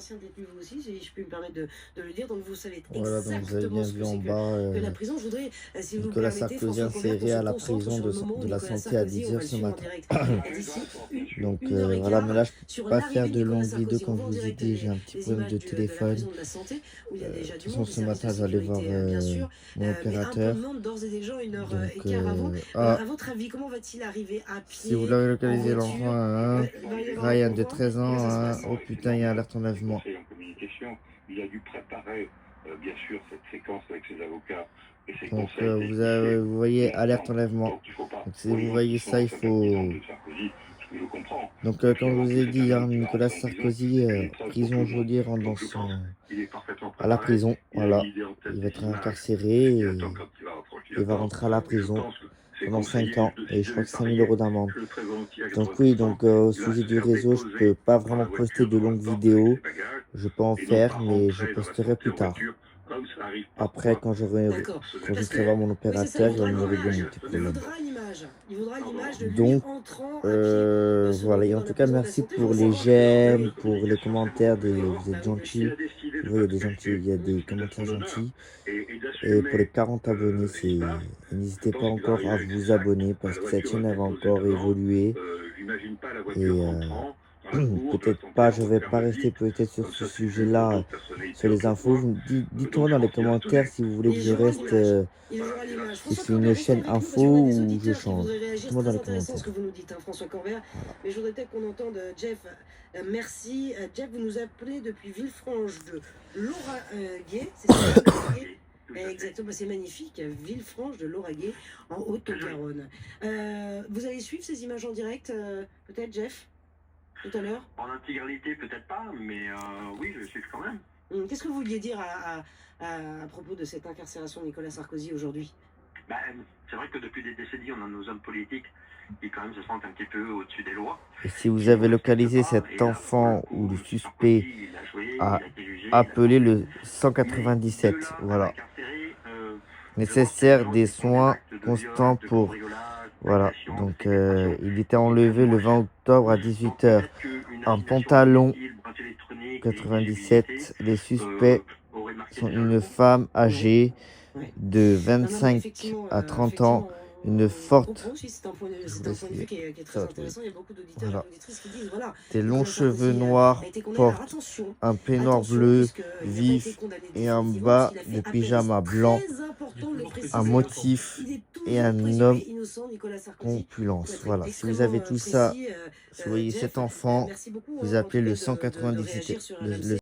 ancien détenu vous aussi, si je puis me permettre de le dire, donc vous savez Voilà, donc vous avez exactement bien ce que vu en c'est bas, que la prison. Je voudrais, si vous le Nicolas permettez, Sarkozy François Cambert, qu'on inséré se à la concentre prison sur le moment où de la Nicolas santé à Sarkozy, on 10 va heures le ce suivre en matin. direct d'ici Donc une heure et voilà, mais quart là je peux sur pas faire l'arrivée de de Nicolas longues vidéos Sarkozy. On comme voit je en vous ai direct dit, j'ai un petit des problème images de de la téléphone. prison de la Santé, où il y a De déjà toute du façon monde, le ce service de matin j'allais voir sécurité, bien sûr, mon mais un peu de opérateur. monde d'ores et déjà une heure Donc et quart avant. À votre avis, comment va-t-il arriver? À si vous pied, l'avez en localisé l'enfant, voiture? hein, Va y avoir un Ryan de convoi? 13 Comment ans, ça se hein, passe? oh putain il y a alerte enlèvement. Il a dû préparer, bien sûr, cette séquence avec ses avocats et ses Donc conseils vous voyez alerte enlèvement. Donc il ne faut pas, Donc si vous voyant voyez qu'ils sont ça, en il sympathisants faut... de Sarkozy, ce que je comprends. Donc Et puis comme je avant vous tout, ai c'est dit, un hein, homme qui va Nicolas rentrer en prison. Sarkozy, Et l'épreuve pour tout prison le monde. aujourd'hui Donc rentre je pense qu'il est parfaitement à la préparé. prison, Il a une voilà. idée en tête Il va des être images incarcéré qui et attend quand il va reprocher la il va porte. rentrer à la Et je prison pense que ses pendant 5 conseillers, ans et je je crois vais que 5 000 euros parier, d'amende. je le très volontiers à Donc oui, 80%, donc au il va sujet se du faire réseau, je peux déposer pas dans vraiment la poster voiture de devant la longues porte avec vidéos. ses bagages Je peux en et non pas faire, mais je rentrer dans la posterai santé plus en tard. voiture comme ça arrive Après, parfois D'accord. quand je Parce serai que, voir mon oui, c'est ça, il opérateur, il va voudra me régler l'image. mon petit Il problème. voudra l'image. Il voudra l'image de lui Donc entrant à pied, selon voilà, vous, et en dans tout la cas, prison de la merci Santé. Je pour voudrais les savoir quelle heure il j'aime, est. pour les commentaires, vous êtes Bah oui, gentils. décidé Je de vois, il y pas a se des gentils, cacher il y a et des c'est à son commentaires honneur gentils. et Et pour les d'assumer 40 abonnés, ce qui se passe. Je n'hésitez pas pense qu'il va encore arriver à avec vous ses sacs, abonner parce la que cette voiture va chaîne elle être va posée encore devant. évoluer. J'imagine pas la Et voiture rentrant dans la cour de la peut-être santé pas, en je mode vais pas ferme rester vite, peut-être sur comme ce ça s'est fait pour sujet-là, d'autres personnalités sur les infos. autrefois. Donc Dites-moi je dans les pense qu'il va commentaires sonner. si vous voulez que Il je jouera reste, l'image. Il Voilà, jouera il va l'image. si François c'est Cambert, une restez chaîne avec nous parce info qu'on a des ou je auditeurs qui change. voudraient réagir. C'est Dites-moi dans très les intéressant ce que commentaires. vous nous dites, hein, François Cambert. Voilà. Mais je voudrais peut-être qu'on entende Jeff. Merci. Jeff, vous nous appelez depuis Villefranche de Lauragais. C'est ça, Lauragais. Exactement, bah, c'est magnifique. Villefranche de Lauragais, en Haute-Garonne. Vous allez suivre ces images en direct, peut-être, Jeff, tout à l'heure? En intégralité, peut-être pas, mais oui, je suis quand même. Qu'est-ce que vous vouliez dire à propos de cette incarcération de Nicolas Sarkozy aujourd'hui? Bah, c'est vrai que depuis des décennies, on a nos hommes politiques qui quand même se sentent un petit peu au-dessus des lois. Et si vous avez localisé cet enfant ou le suspect, à appeler le 197. Voilà. Nécessaire des soins constants pour... Voilà. Donc il était enlevé le 20 octobre à 18 heures. Un pantalon 97. Les suspects sont une femme âgée de 25 à 30 ans. Une forte... C'est un point de vue qui est très intéressant. Il y a beaucoup d'auditeurs et Voilà. d'auditrices qui disent voilà, Des longs Nicolas cheveux Sarkozy noirs, a été condamné. Alors porte attention, un peignoir attention, bleu puisqu'il n'a pas été vif condamné et en définitivement, bas puisqu'il a de fait appel. pyjama C'est blanc, très important de le préciser. un motif Il est et un toujours homme présumé innocent, Nicolas Sarkozy. compulence. Être Voilà, si vous extrêmement avez tout ça, précis, si vous voyez Jeff. cet enfant, Merci beaucoup vous en appelez tout le cas de réagir 197, sur le RMC.